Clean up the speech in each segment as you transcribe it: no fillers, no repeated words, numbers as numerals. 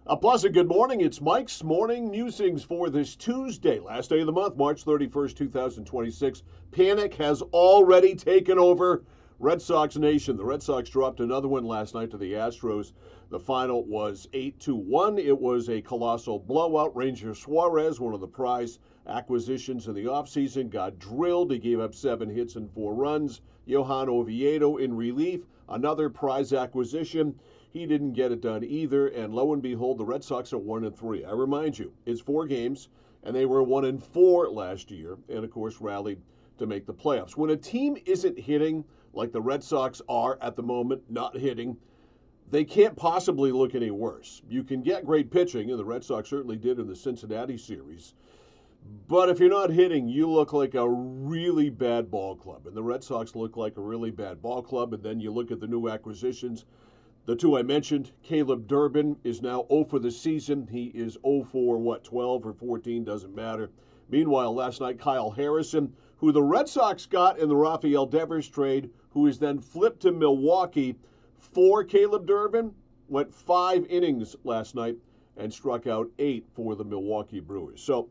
A pleasant good morning. It's Mike's Morning Musings for this Tuesday, last day of the month, March 31st, 2026. Panic has already taken over Red Sox Nation. The Red Sox dropped another one last night to the Astros. The final was 8-1. It was a colossal blowout. Ranger Suarez, one of the prize acquisitions in the offseason, got drilled. He gave up 7 hits and 4 runs. Johan Oviedo in relief, another prize acquisition. He didn't get it done either, and lo and behold, the Red Sox are 1-3. I remind you, it's 4 games, and they were 1-4 last year, and of course rallied to make the playoffs. When a team isn't hitting like the Red Sox are at the moment, not hitting, they can't possibly look any worse. You can get great pitching, and the Red Sox certainly did in the Cincinnati series. But if you're not hitting, you look like a really bad ball club. And the Red Sox look like a really bad ball club. And then you look at the new acquisitions. The two I mentioned, Caleb Durbin is now 0 for the season. He is 0 for, 12 or 14, doesn't matter. Meanwhile, last night, Kyle Harrison, who the Red Sox got in the Rafael Devers trade, who is then flipped to Milwaukee for Caleb Durbin, went 5 innings last night and struck out 8 for the Milwaukee Brewers. So,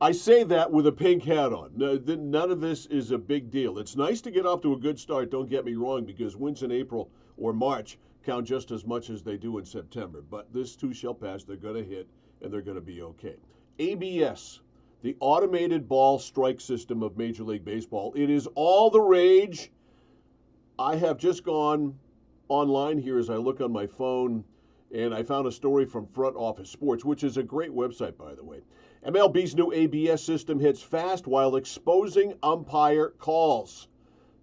I say that with a pink hat on. None of this is a big deal. It's nice to get off to a good start, don't get me wrong, because wins in April or March count just as much as they do in September. But this too shall pass. They're going to hit, and they're going to be okay. ABS, the automated ball strike system of Major League Baseball. It is all the rage. I have just gone online here as I look on my phone, and I found a story from Front Office Sports, which is a great website, by the way. MLB's new ABS system hits fast while exposing umpire calls.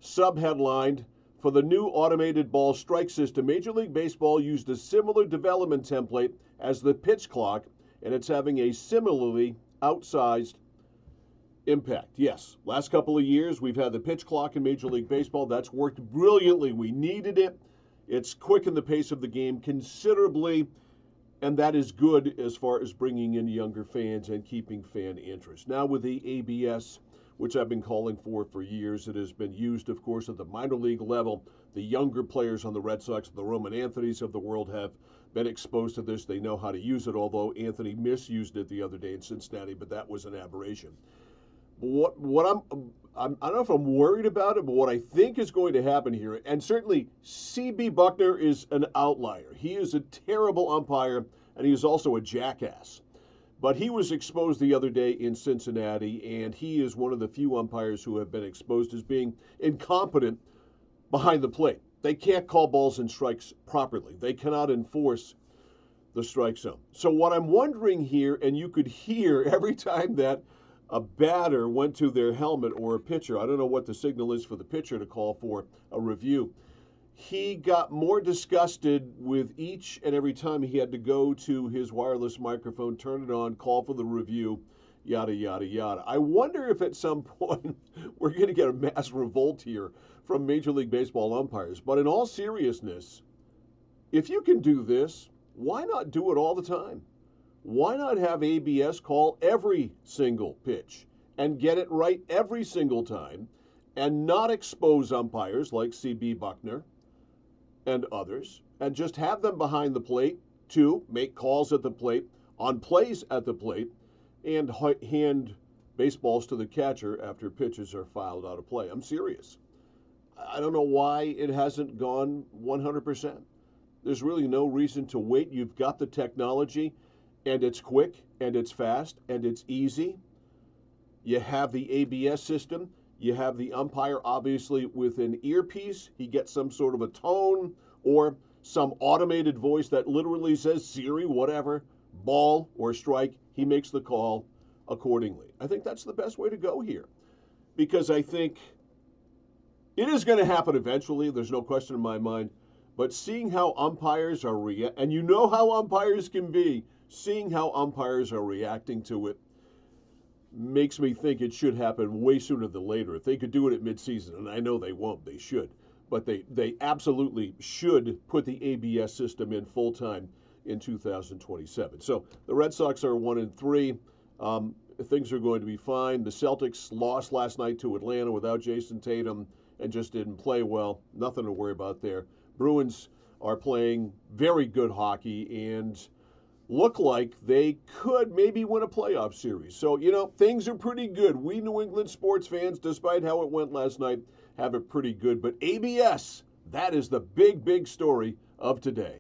Subheadlined, for the new automated ball strike system, Major League Baseball used a similar development template as the pitch clock, and it's having a similarly outsized impact. Yes, last couple of years, we've had the pitch clock in Major League Baseball. That's worked brilliantly. We needed it. It's quickened the pace of the game considerably, and that is good as far as bringing in younger fans and keeping fan interest. Now with the ABS, which I've been calling for years, it has been used, of course, at the minor league level. The younger players on the Red Sox, the Roman Anthonys of the world, have been exposed to this. They know how to use it, although Anthony misused it the other day in Cincinnati, but that was an aberration. What I don't know if I'm worried about it, but what I think is going to happen here, and certainly C.B. Buckner is an outlier. He is a terrible umpire, and he is also a jackass. But he was exposed the other day in Cincinnati, and he is one of the few umpires who have been exposed as being incompetent behind the plate. They can't call balls and strikes properly. They cannot enforce the strike zone. So what I'm wondering here, and you could hear every time that a batter went to their helmet, or a pitcher, I don't know what the signal is for the pitcher to call for a review, he got more disgusted with each and every time he had to go to his wireless microphone, turn it on, call for the review, yada, yada, yada. I wonder if at some point we're going to get a mass revolt here from Major League Baseball umpires. But in all seriousness, if you can do this, why not do it all the time? Why not have ABS call every single pitch and get it right every single time and not expose umpires like C.B. Buckner and others, and just have them behind the plate to make calls at the plate, on plays at the plate, and hand baseballs to the catcher after pitches are fouled out of play. I'm serious. I don't know why it hasn't gone 100%. There's really no reason to wait. You've got the technology, and it's quick, and it's fast, and it's easy. You have the ABS system. You have the umpire, obviously, with an earpiece. He gets some sort of a tone or some automated voice that literally says, Siri, whatever, ball or strike. He makes the call accordingly. I think that's the best way to go here, because I think it is going to happen eventually. There's no question in my mind. But seeing how umpires are and you know how umpires can be, seeing how umpires are reacting to it makes me think it should happen way sooner than later. If they could do it at midseason, and I know they won't, they should, but they absolutely should put the ABS system in full time in 2027. So the Red Sox are 1-3. Things are going to be fine. The Celtics lost last night to Atlanta without Jason Tatum and just didn't play well. Nothing to worry about there. Bruins are playing very good hockey and look like they could maybe win a playoff series. So, things are pretty good. We New England sports fans, despite how it went last night, have it pretty good. But ABS, that is the big, big story of today.